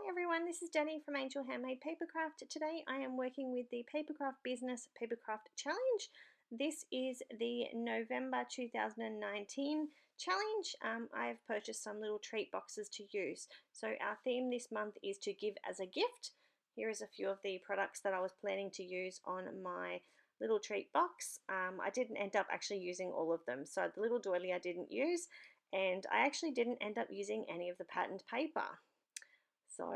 Hi everyone, this is Danny from Angel Handmade Papercraft. Today I am working with the Papercraft Business Papercraft Challenge. This is the November 2019 challenge. I've purchased some little treat boxes to use. So our theme this month is to give as a gift. Here is a few of the products that I was planning to use on my little treat box. I didn't end up actually using all of them. So the little doily I didn't use, and I actually didn't end up using any of the patterned paper. So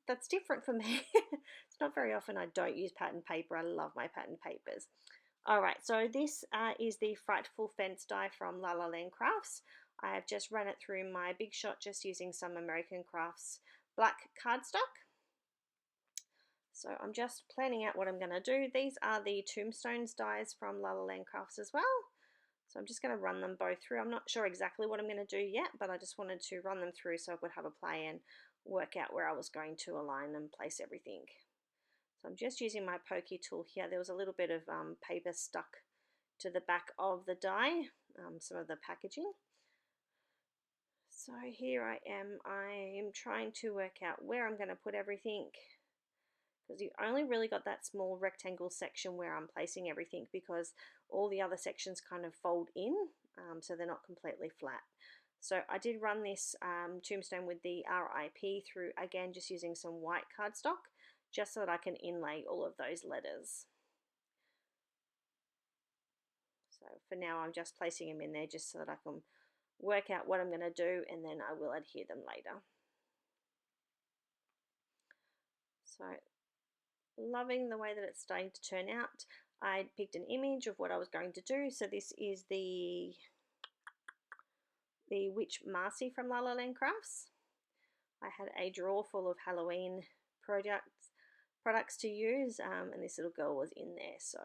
that's different for me. It's not very often I don't use pattern paper. I love my pattern papers. Alright, so this is the Frightful Fence die from La La Land Crafts. I have just run it through my Big Shot just using some American Crafts black cardstock. So I'm just planning out what I'm going to do. These are the Tombstones dies from La La Land Crafts as well. So I'm just going to run them both through. I'm not sure exactly what I'm going to do yet, but I just wanted to run them through so I could have a play and work out where I was going to align and place everything. So I'm just using my pokey tool here. There was a little bit of paper stuck to the back of the die, some of the packaging. So here I am trying to work out where I'm going to put everything, because you only really got that small rectangle section where I'm placing everything, because all the other sections kind of fold in, so they're not completely flat. So I did run this tombstone with the RIP through, again just using some white cardstock, just so that I can inlay all of those letters. So for now I'm just placing them in there just so that I can work out what I'm going to do, and then I will adhere them later. So loving the way that it's starting to turn out. I picked an image of what I was going to do. So this is the witch Marci from La La Land Crafts. I had a drawer full of Halloween products to use, and this little girl was in there. So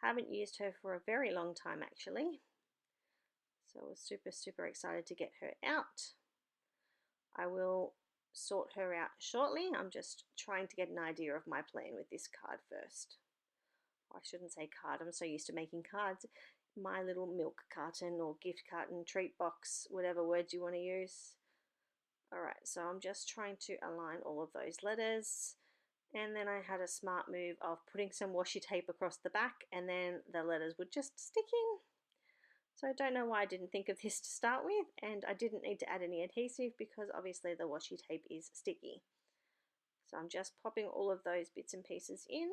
haven't used her for a very long time actually. So I was super excited to get her out. I will sort her out shortly. I'm just trying to get an idea of my plan with this card first. I shouldn't say card, I'm so used to making cards. My little milk carton or gift carton, treat box, whatever words you want to use. Alright, so I'm just trying to align all of those letters, and then I had a smart move of putting some washi tape across the back, and then the letters would just stick in. So I don't know why I didn't think of this to start with, and I didn't need to add any adhesive because obviously the washi tape is sticky. So I'm just popping all of those bits and pieces in.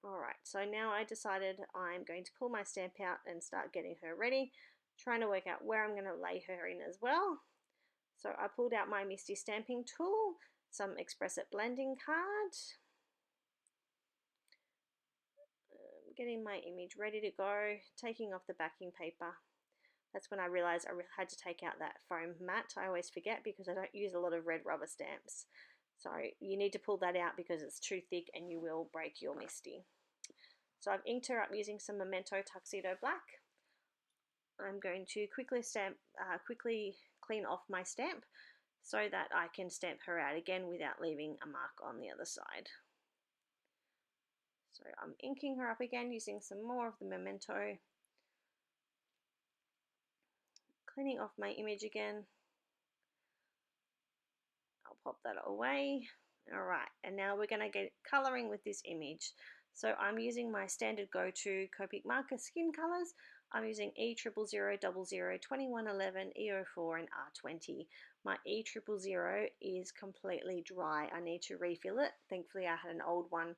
Alright, so now I decided I'm going to pull my stamp out and start getting her ready, trying to work out where I'm going to lay her in as well. So I pulled out my Misty stamping tool, some Express It blending card, getting my image ready to go, taking off the backing paper. That's when I realised I had to take out that foam mat. I always forget because I don't use a lot of red rubber stamps. So you need to pull that out because it's too thick and you will break your Misty. So I've inked her up using some Memento Tuxedo Black. I'm going to quickly clean off my stamp so that I can stamp her out again without leaving a mark on the other side. So I'm inking her up again using some more of the Memento. Cleaning off my image again. I'll pop that away. Alright, and now we're going to get colouring with this image. So I'm using my standard go-to Copic marker skin colours. I'm using E00000, 2111, E04 and R20. My E000 is completely dry. I need to refill it. Thankfully I had an old one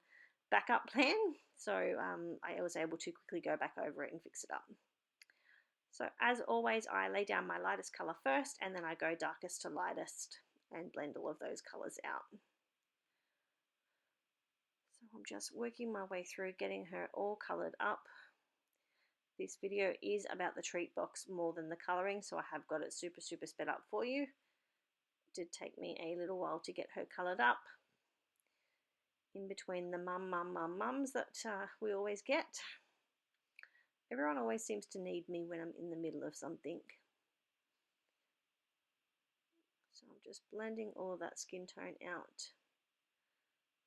backup plan, so I was able to quickly go back over it and fix it up. So as always, I lay down my lightest colour first, and then I go darkest to lightest and blend all of those colours out. So I'm just working my way through getting her all coloured up. This video is about the treat box more than the colouring, so I have got it super sped up for you. It did take me a little while to get her coloured up, in between the mums that we always get. Everyone always seems to need me when I'm in the middle of something. So I'm just blending all of that skin tone out.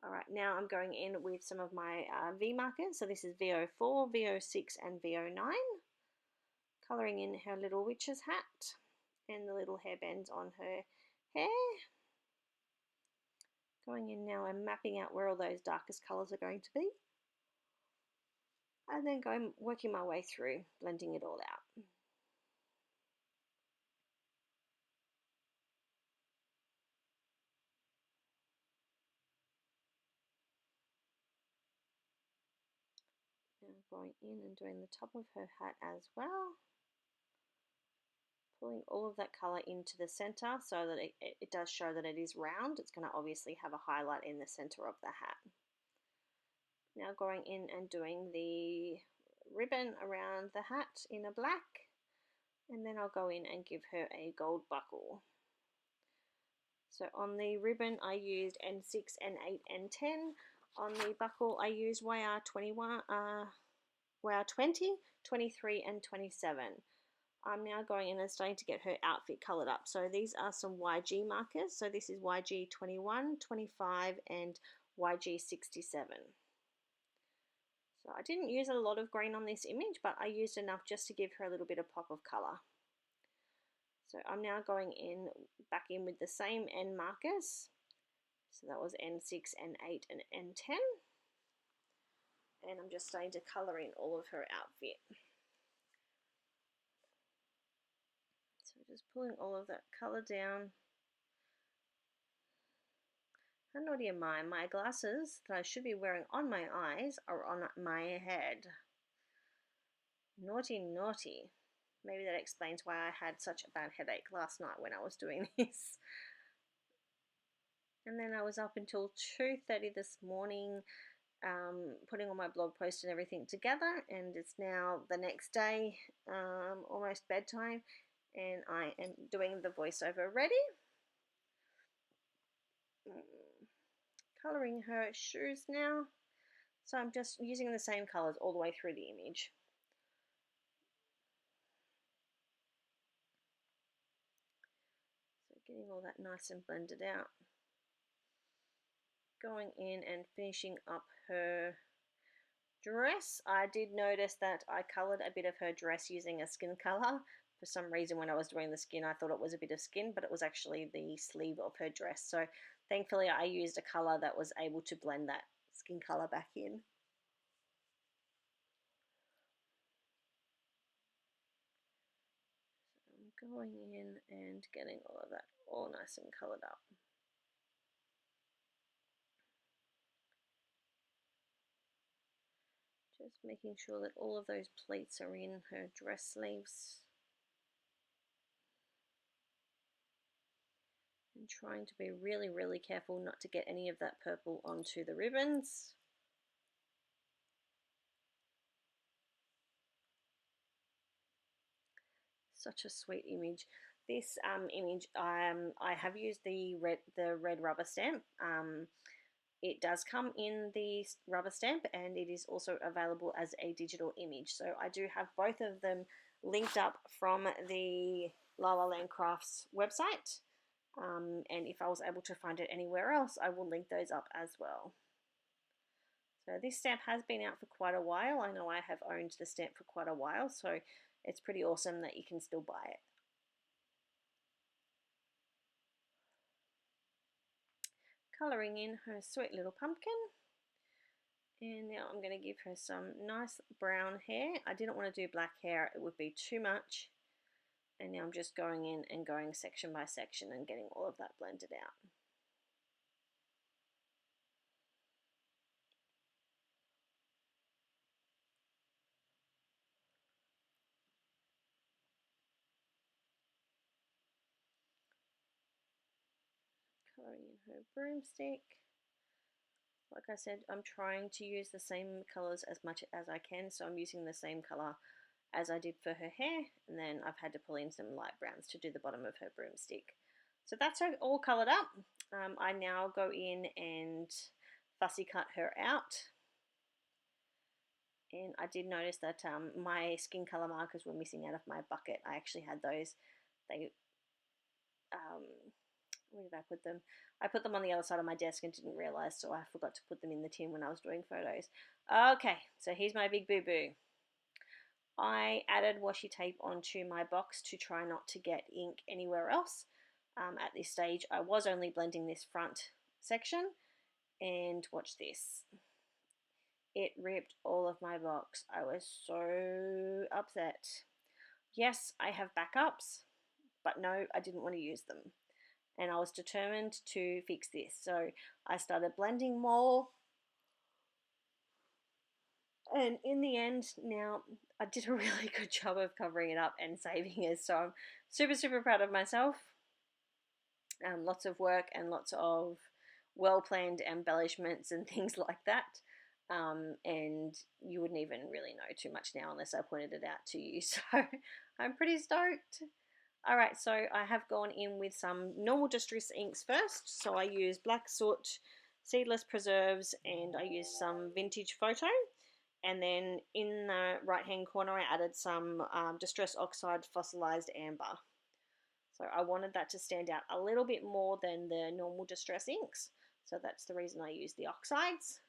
Alright, now I'm going in with some of my V markers. So this is VO4, VO6 and VO9 Colouring in her little witch's hat and the little hairbands on her hair. Going in now and mapping out where all those darkest colours are going to be. And then working my way through, blending it all out. Now going in and doing the top of her hat as well. Pulling all of that colour into the centre so that it does show that it is round. It's going to obviously have a highlight in the centre of the hat. Now going in and doing the ribbon around the hat in a black, and then I'll go in and give her a gold buckle. So on the ribbon I used N6, N8, N10. On the buckle I used YR21, YR20, 23 and 27. I'm now going in and starting to get her outfit coloured up. So these are some YG markers. So this is YG 21, 25 and YG 67. So I didn't use a lot of green on this image, but I used enough just to give her a little bit of pop of colour. So I'm now going back in with the same N markers. So that was N6, N8 and N10. And I'm just starting to colour in all of her outfit. So just pulling all of that colour down. How naughty am I? My glasses that I should be wearing on my eyes are on my head. Naughty, naughty. Maybe that explains why I had such a bad headache last night when I was doing this. And then I was up until 2:30 this morning putting all my blog posts and everything together, and it's now the next day, almost bedtime, and I am doing the voiceover ready. Colouring her shoes now. So I'm just using the same colours all the way through the image. So getting all that nice and blended out. Going in and finishing up her dress. I did notice that I coloured a bit of her dress using a skin colour. For some reason when I was doing the skin I thought it was a bit of skin, but it was actually the sleeve of her dress. So thankfully I used a colour that was able to blend that skin colour back in. So I'm going in and getting all of that all nice and coloured up. Just making sure that all of those pleats are in her dress sleeves. And trying to be really, really careful not to get any of that purple onto the ribbons. Such a sweet image. This image, I have used the red rubber stamp. It does come in the rubber stamp, and it is also available as a digital image. So I do have both of them linked up from the La La Land Crafts website. And if I was able to find it anywhere else, I will link those up as well. So this stamp has been out for quite a while. I know I have owned the stamp for quite a while, so it's pretty awesome that you can still buy it. Colouring in her sweet little pumpkin. And now I'm going to give her some nice brown hair. I didn't want to do black hair, it would be too much. And now I'm just going in and going section by section and getting all of that blended out. Colouring in her broomstick. Like I said, I'm trying to use the same colours as much as I can, so I'm using the same colour as I did for her hair, and then I've had to pull in some light browns to do the bottom of her broomstick. So that's her all coloured up. I now go in and fussy cut her out. And I did notice that my skin colour markers were missing out of my bucket. I actually had those. Where did I put them? I put them on the other side of my desk and didn't realise, so I forgot to put them in the tin when I was doing photos. Okay, so here's my big boo-boo. I added washi tape onto my box to try not to get ink anywhere else. At this stage I was only blending this front section, and watch this. It ripped all of my box. I was so upset. Yes, I have backups, but no, I didn't want to use them. And I was determined to fix this. So I started blending more. And in the end, now I did a really good job of covering it up and saving it. So I'm super, super proud of myself. Lots of work and lots of well-planned embellishments and things like that. And you wouldn't even really know too much now unless I pointed it out to you. So I'm pretty stoked. Alright, so I have gone in with some normal distress inks first. So I use Black Soot, Seedless Preserves, and I used some Vintage Photo. And then in the right hand corner I added some Distress Oxide Fossilized Amber. So I wanted that to stand out a little bit more than the normal distress inks. So that's the reason I used the oxides.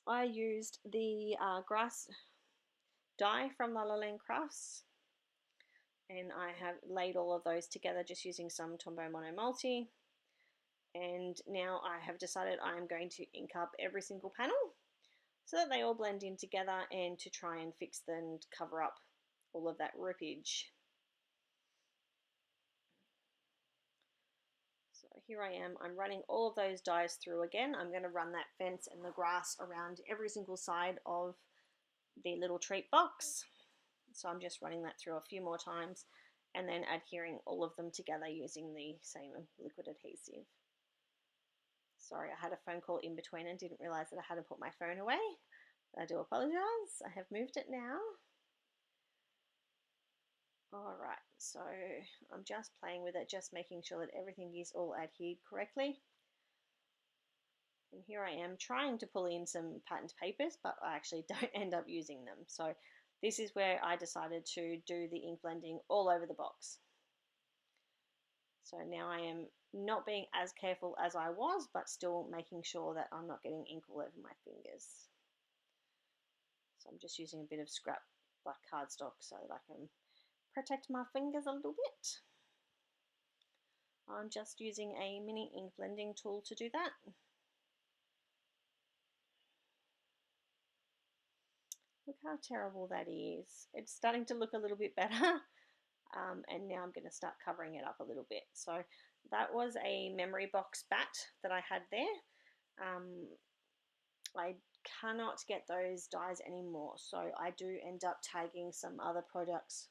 I used the grass dye from La La Land Crafts, and I have laid all of those together just using some Tombow Mono Multi. And now I have decided I'm going to ink up every single panel so that they all blend in together, and to try and fix and cover up all of that rippage. So here I am, I'm running all of those dyes through again. I'm going to run that fence and the grass around every single side of the little treat box. So I'm just running that through a few more times and then adhering all of them together using the same liquid adhesive. Sorry, I had a phone call in between and didn't realise that I hadn't put my phone away. I do apologise. I have moved it now. Alright, so I'm just playing with it, just making sure that everything is all adhered correctly. And here I am trying to pull in some patterned papers, but I actually don't end up using them. So this is where I decided to do the ink blending all over the box. So now I am not being as careful as I was, but still making sure that I'm not getting ink all over my fingers. So I'm just using a bit of scrap black cardstock so that I can protect my fingers a little bit. I'm just using a mini ink blending tool to do that. Look how terrible that is. It's starting to look a little bit better. And now I'm going to start covering it up a little bit. So that was a memory box bat that I had there. I cannot get those dies anymore, so I do end up tagging some other products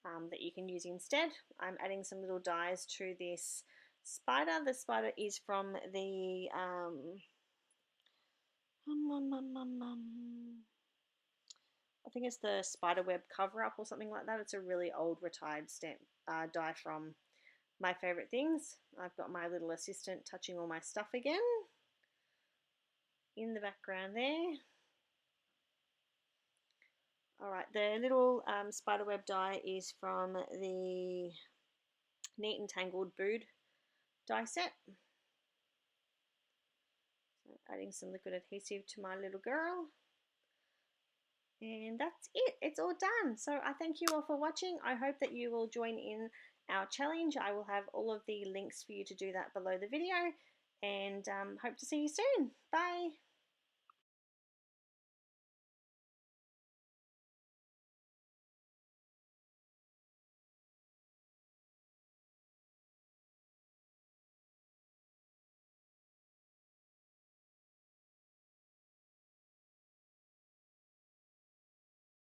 that you can use instead. I'm adding some little dies to this spider. The spider is from the I think it's the Spiderweb cover-up or something like that. It's a really old retired stamp die from My Favourite Things. I've got my little assistant touching all my stuff again in the background there. Alright, the little spiderweb die is from the Neat and Tangled Bood die set. So adding some liquid adhesive to my little girl. And that's it. It's all done. So I thank you all for watching. I hope that you will join in our challenge. I will have all of the links for you to do that below the video. And hope to see you soon. Bye.